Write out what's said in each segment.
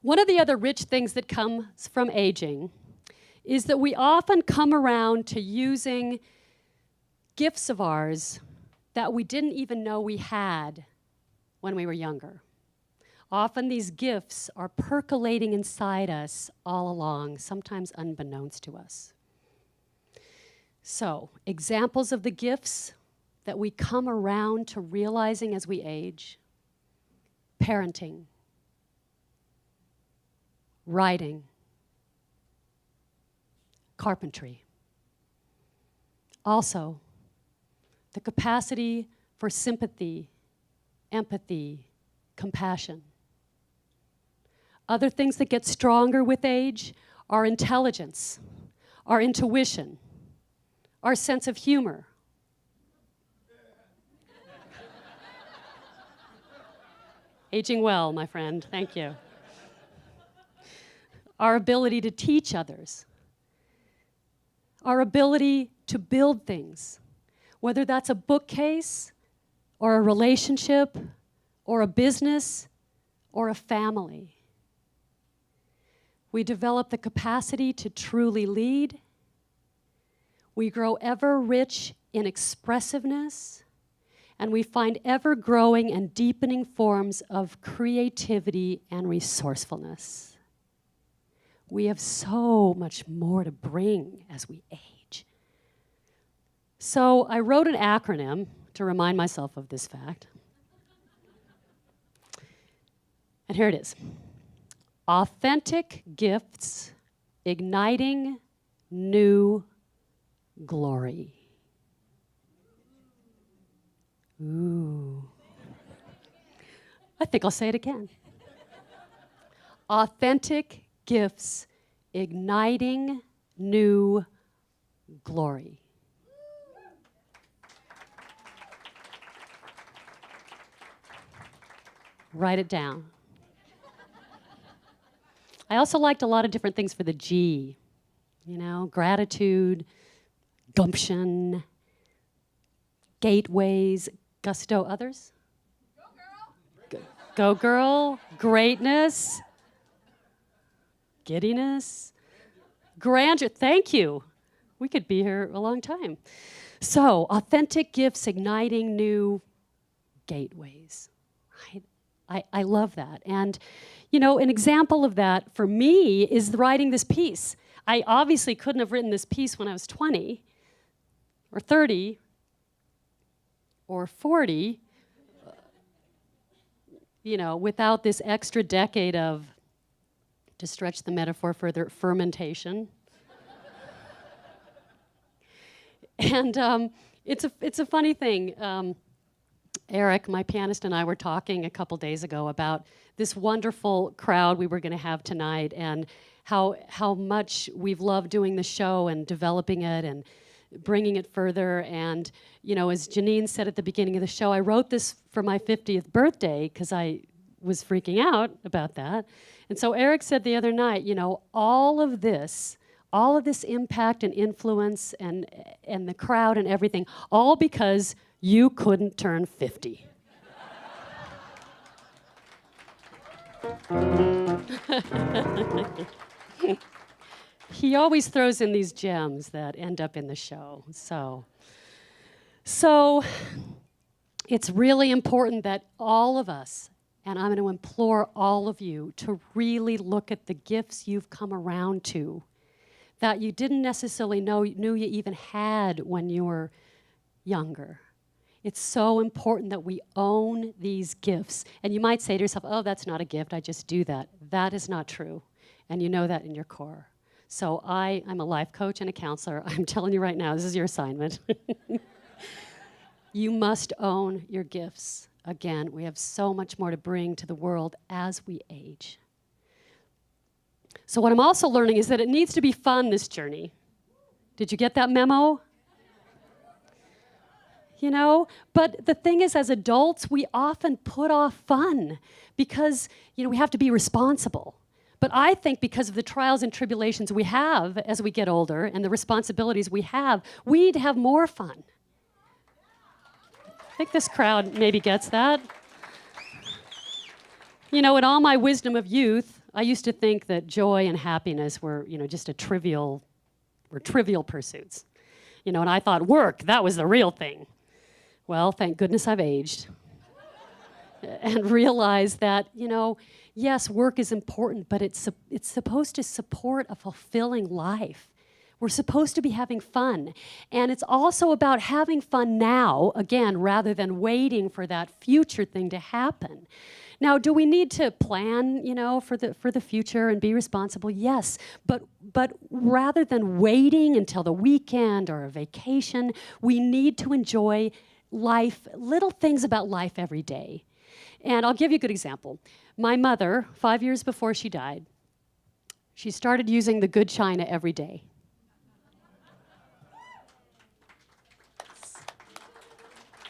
One of the other rich things that comes from aging is that we often come around to using gifts of ours that we didn't even know we had when we were younger. Often these gifts are percolating inside us all along, sometimes unbeknownst to us. So, examples of the gifts that we come around to realizing as we age: parenting, writing, carpentry. Also, the capacity for sympathy, empathy, compassion. Other things that get stronger with age are intelligence, our intuition, our sense of humor. Aging well, my friend, thank you. Our ability to teach others, our ability to build things, whether that's a bookcase or a relationship or a business or a family. We develop the capacity to truly lead. We grow ever rich in expressiveness, and we find ever growing and deepening forms of creativity and resourcefulness. We have so much more to bring as we age. So I wrote an acronym to remind myself of this fact. And here it is. Authentic gifts igniting new glory. Ooh. I think I'll say it again. Authentic gifts igniting new glory. Write it down. I also liked a lot of different things for the G. You know, gratitude, gumption, gateways, gusto. Others? Go girl. Go girl, greatness, giddiness, grandeur. Thank you. We could be here a long time. So, authentic gifts igniting new gateways. Right? I love that. And, you know, an example of that for me is writing this piece. I obviously couldn't have written this piece when I was 20 or 30 or 40, you know, without this extra decade of, to stretch the metaphor further, fermentation. And it's a funny thing. Eric, my pianist, and I were talking a couple days ago about this wonderful crowd we were going to have tonight, and how much we've loved doing the show and developing it and bringing it further. And, you know, as Janine said at the beginning of the show, I wrote this for my 50th birthday because I was freaking out about that. And so Eric said the other night, you know, all of this impact and influence and the crowd and everything, all because you couldn't turn 50. He always throws in these gems that end up in the show. So it's really important that all of us, and I'm going to implore all of you to really look at the gifts you've come around to that you didn't necessarily knew you even had when you were younger. It's so important that we own these gifts. And you might say to yourself, oh, that's not a gift, I just do that. That is not true, and you know that in your core. So I'm a life coach and a counselor. I'm telling you right now, this is your assignment. You must own your gifts. Again, we have so much more to bring to the world as we age. So what I'm also learning is that it needs to be fun, this journey. Did you get that memo? You know, but the thing is, as adults, we often put off fun because, you know, we have to be responsible. But I think because of the trials and tribulations we have as we get older and the responsibilities we have, we need to have more fun. I think this crowd maybe gets that. You know, in all my wisdom of youth, I used to think that joy and happiness were, just trivial pursuits. And I thought work, that was the real thing. Well, thank goodness I've aged and realized that, yes, work is important, but it's supposed to support a fulfilling life. We're supposed to be having fun. And it's also about having fun now, again, rather than waiting for that future thing to happen. Now, do we need to plan, for the future and be responsible? Yes, but rather than waiting until the weekend or a vacation, we need to enjoy life, little things about life every day. And I'll give you a good example. My mother, 5 years before she died, she started using the good china every day.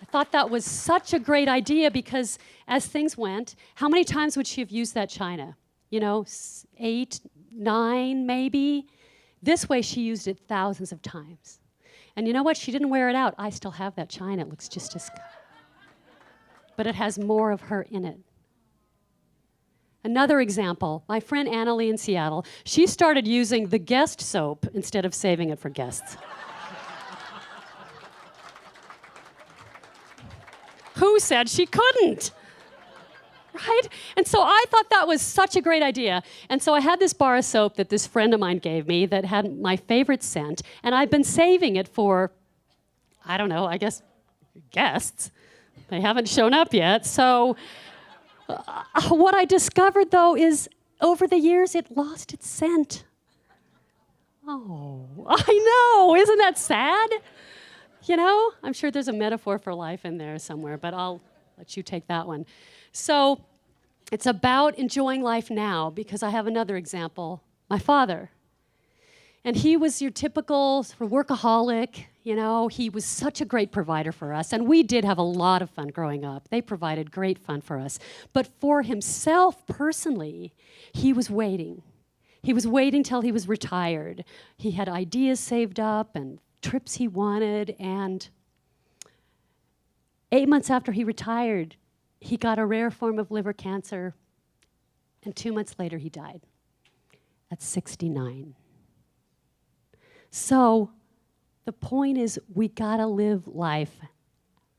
I thought that was such a great idea because as things went, how many times would she have used that china? 8, 9 maybe? This way she used it thousands of times. And you know what? She didn't wear it out. I still have that china. It looks just as good. But it has more of her in it. Another example, my friend Annalie in Seattle, she started using the Guest soap instead of saving it for guests. Who said she couldn't? Right? And so I thought that was such a great idea. And so I had this bar of soap that this friend of mine gave me that had my favorite scent, and I've been saving it for, I don't know, I guess, guests. They haven't shown up yet. So what I discovered, though, is over the years, it lost its scent. Oh, I know. Isn't that sad? I'm sure there's a metaphor for life in there somewhere, but I'll let you take that one. So it's about enjoying life now, because I have another example, my father. And he was your typical workaholic, he was such a great provider for us. And we did have a lot of fun growing up. They provided great fun for us. But for himself personally, he was waiting. He was waiting till he was retired. He had ideas saved up and trips he wanted. And 8 months after he retired, he got a rare form of liver cancer. And 2 months later, he died at 69. So the point is, we gotta live life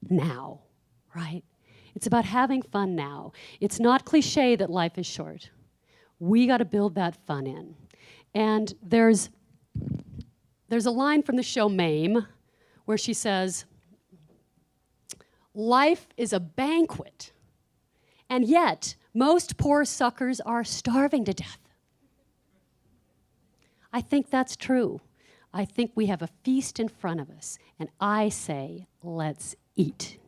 now, right? It's about having fun now. It's not cliche that life is short. We gotta build that fun in. And there's a line from the show Mame where she says, "Life is a banquet, and yet most poor suckers are starving to death." I think that's true. I think we have a feast in front of us, and I say, let's eat.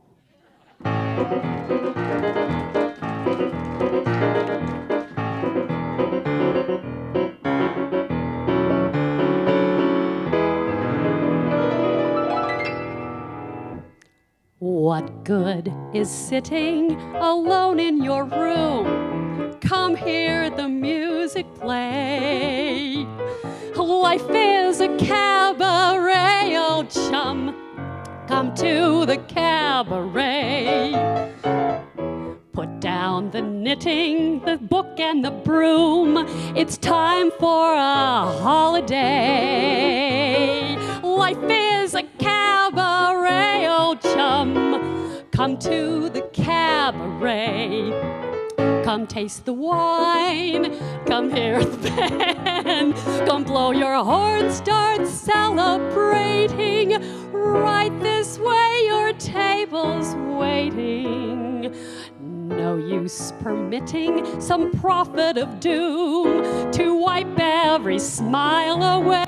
What good is sitting alone in your room? Come hear the music play. Life is a cabaret, old chum. Come to the cabaret. Put down the knitting, the book, and the broom. It's time for a holiday. Life is a cabaret, old chum. Come to the cabaret. Come taste the wine, come hear the band, come blow your horn, start celebrating. Right this way, your table's waiting. No use permitting some prophet of doom to wipe every smile away.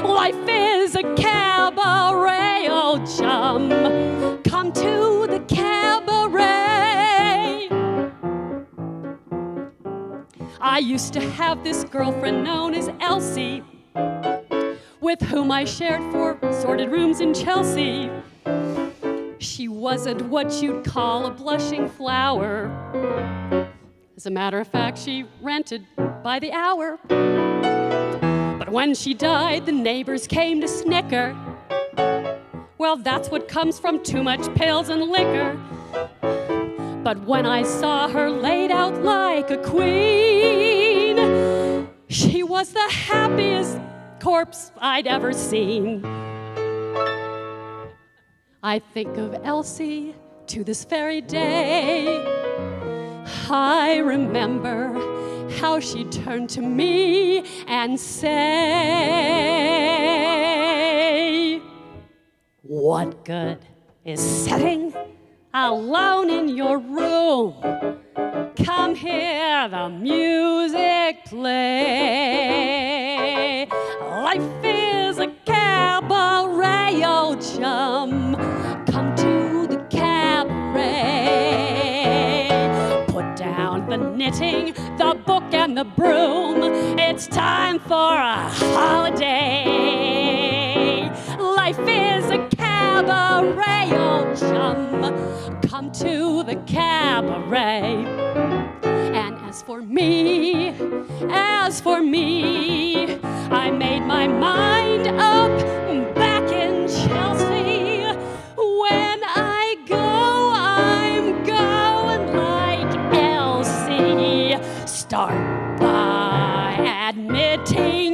Life is a cabaret, old chum. Come to the cabaret. I used to have this girlfriend known as Elsie, with whom I shared 4 sorted rooms in Chelsea. She wasn't what you'd call a blushing flower. As a matter of fact, she rented by the hour. But when she died, the neighbors came to snicker. Well, that's what comes from too much pills and liquor. But when I saw her laid out like like a queen. She was the happiest corpse I'd ever seen. I think of Elsie to this very day. I remember how she turned to me and say, "What good is sitting alone in your room? Come hear the music play. Life is a cabaret, old chum. Come to the cabaret. Put down the knitting, the book, and the broom. It's time for a holiday. Life is a cabaret, old chum. Come to the cabaret." And as for me, I made my mind up back in Chelsea. When I go, I'm going like Elsie. Start by admitting